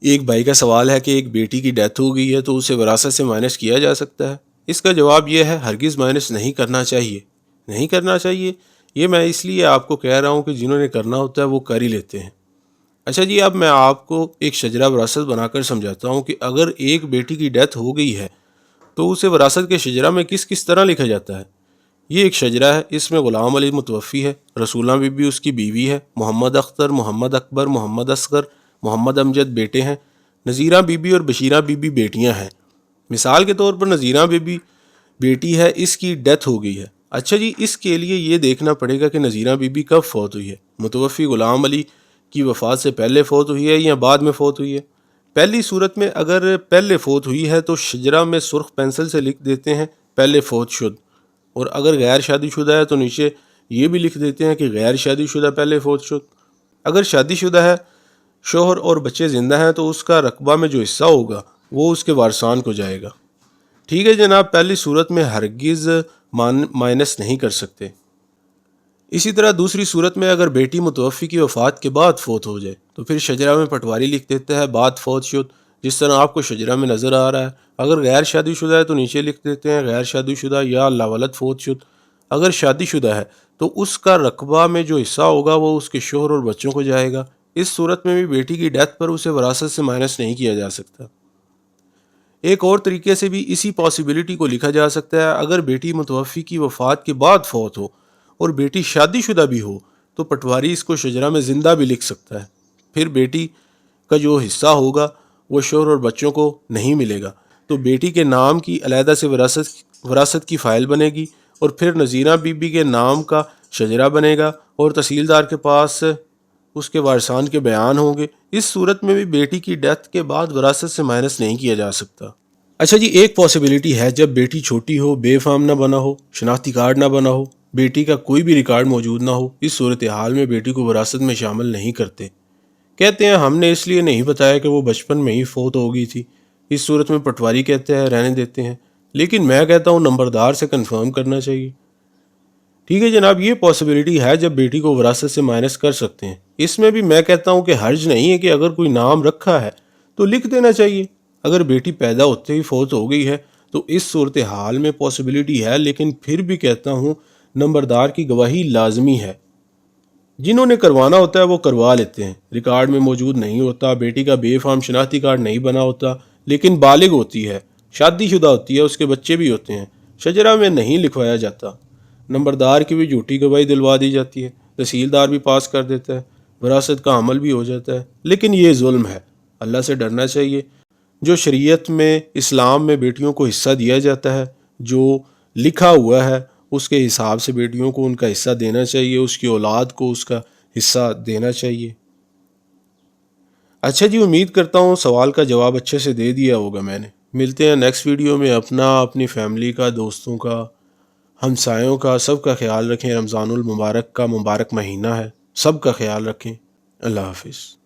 ایک بھائی کا سوال ہے کہ ایک بیٹی کی ڈیتھ ہو گئی ہے تو اسے وراثت سے مائنس کیا جا سکتا ہے؟ اس کا جواب یہ ہے ہرگز مائنس نہیں کرنا چاہیے، نہیں کرنا چاہیے۔ یہ میں اس لیے آپ کو کہہ رہا ہوں کہ جنہوں نے کرنا ہوتا ہے وہ کر ہی لیتے ہیں۔ اچھا جی، اب میں آپ کو ایک شجرہ وراثت بنا کر سمجھاتا ہوں کہ اگر ایک بیٹی کی ڈیتھ ہو گئی ہے تو اسے وراثت کے شجرہ میں کس کس طرح لکھا جاتا ہے۔ یہ ایک شجرہ ہے، اس میں غلام علی متوفی ہے، رسولہ بی بی اس کی بیوی ہے، محمد اختر، محمد اکبر، محمد اصغر، محمد امجد بیٹے ہیں، نذیرہ بی بی اور بشیرہ بی بی بیٹیاں ہیں۔ مثال کے طور پر نذیرہ بی بی بیٹی ہے، اس کی ڈیتھ ہو گئی ہے۔ اچھا جی، اس کے لیے یہ دیکھنا پڑے گا کہ نذیرہ بی بی کب فوت ہوئی ہے، متوفی غلام علی کی وفات سے پہلے فوت ہوئی ہے یا بعد میں فوت ہوئی ہے۔ پہلی صورت میں اگر پہلے فوت ہوئی ہے تو شجرہ میں سرخ پینسل سے لکھ دیتے ہیں پہلے فوت شد، اور اگر غیر شادی شدہ ہے تو نیچے یہ بھی لکھ دیتے ہیں کہ غیر شادی شدہ پہلے فوت شد۔ اگر شادی شدہ ہے، شوہر اور بچے زندہ ہیں تو اس کا رقبہ میں جو حصہ ہوگا وہ اس کے وارثان کو جائے گا۔ ٹھیک ہے جناب، پہلی صورت میں ہرگز مائنس نہیں کر سکتے۔ اسی طرح دوسری صورت میں اگر بیٹی متوفی کی وفات کے بعد فوت ہو جائے تو پھر شجرہ میں پٹواری لکھ دیتا ہے بعد فوت شد، جس طرح آپ کو شجرہ میں نظر آ رہا ہے۔ اگر غیر شادی شدہ ہے تو نیچے لکھ دیتے ہیں غیر شادی شدہ یا لاولد فوت شد۔ اگر شادی شدہ ہے تو اس کا رقبہ میں جو حصہ ہوگا وہ اس کے شوہر اور بچوں کو جائے گا۔ اس صورت میں بھی بیٹی کی ڈیتھ پر اسے وراثت سے مائنس نہیں کیا جا سکتا۔ ایک اور طریقے سے بھی اسی پاسیبلٹی کو لکھا جا سکتا ہے، اگر بیٹی متوفی کی وفات کے بعد فوت ہو اور بیٹی شادی شدہ بھی ہو تو پٹواری اس کو شجرہ میں زندہ بھی لکھ سکتا ہے، پھر بیٹی کا جو حصہ ہوگا وہ شوہر اور بچوں کو نہیں ملے گا، تو بیٹی کے نام کی علیحدہ سے وراثت کی فائل بنے گی، اور پھر نذیرہ بی بی کے نام کا شجرہ بنے گا اور تحصیلدار کے پاس اس کے وارثان کے بیان ہوں گے۔ اس صورت میں بھی بیٹی کی ڈیتھ کے بعد وراثت سے مائنس نہیں کیا جا سکتا۔ اچھا جی، ایک پاسبلٹی ہے جب بیٹی چھوٹی ہو، بے فام نہ بنا ہو، شناختی کارڈ نہ بنا ہو، بیٹی کا کوئی بھی ریکارڈ موجود نہ ہو، اس صورتحال میں بیٹی کو وراثت میں شامل نہیں کرتے۔ کہتے ہیں ہم نے اس لیے نہیں بتایا کہ وہ بچپن میں ہی فوت ہو گئی تھی۔ اس صورت میں پٹواری کہتے ہیں رہنے دیتے ہیں، لیکن میں کہتا ہوں نمبردار سے کنفرم کرنا چاہیے۔ ٹھیک ہے جناب، یہ پاسبلٹی ہے جب بیٹی کو وراثت سے مائنس کر سکتے ہیں۔ اس میں بھی میں کہتا ہوں کہ حرج نہیں ہے کہ اگر کوئی نام رکھا ہے تو لکھ دینا چاہیے۔ اگر بیٹی پیدا ہوتے ہی فوت ہو گئی ہے تو اس صورتحال میں پاسبلٹی ہے، لیکن پھر بھی کہتا ہوں نمبردار کی گواہی لازمی ہے۔ جنہوں نے کروانا ہوتا ہے وہ کروا لیتے ہیں، ریکارڈ میں موجود نہیں ہوتا، بیٹی کا بے فام شناختی کارڈ نہیں بنا ہوتا، لیکن بالغ ہوتی ہے، شادی شدہ ہوتی ہے، اس کے بچے بھی ہوتے ہیں، شجرہ میں نہیں لکھوایا جاتا، نمبردار کی بھی جھوٹی گواہی دلوا دی جاتی ہے، تحصیلدار بھی پاس کر دیتا ہے، وراثت کا عمل بھی ہو جاتا ہے، لیکن یہ ظلم ہے۔ اللہ سے ڈرنا چاہیے۔ جو شریعت میں، اسلام میں بیٹیوں کو حصہ دیا جاتا ہے، جو لکھا ہوا ہے اس کے حساب سے بیٹیوں کو ان کا حصہ دینا چاہیے، اس کی اولاد کو اس کا حصہ دینا چاہیے۔ اچھا جی، امید کرتا ہوں سوال کا جواب اچھے سے دے دیا ہوگا میں نے۔ ملتے ہیں نیکسٹ ویڈیو میں۔ اپنی فیملی کا، دوستوں کا، ہمسایوں کا، سب کا خیال رکھیں۔ رمضان المبارک کا مبارک مہینہ ہے، سب کا خیال رکھیں۔ اللہ حافظ۔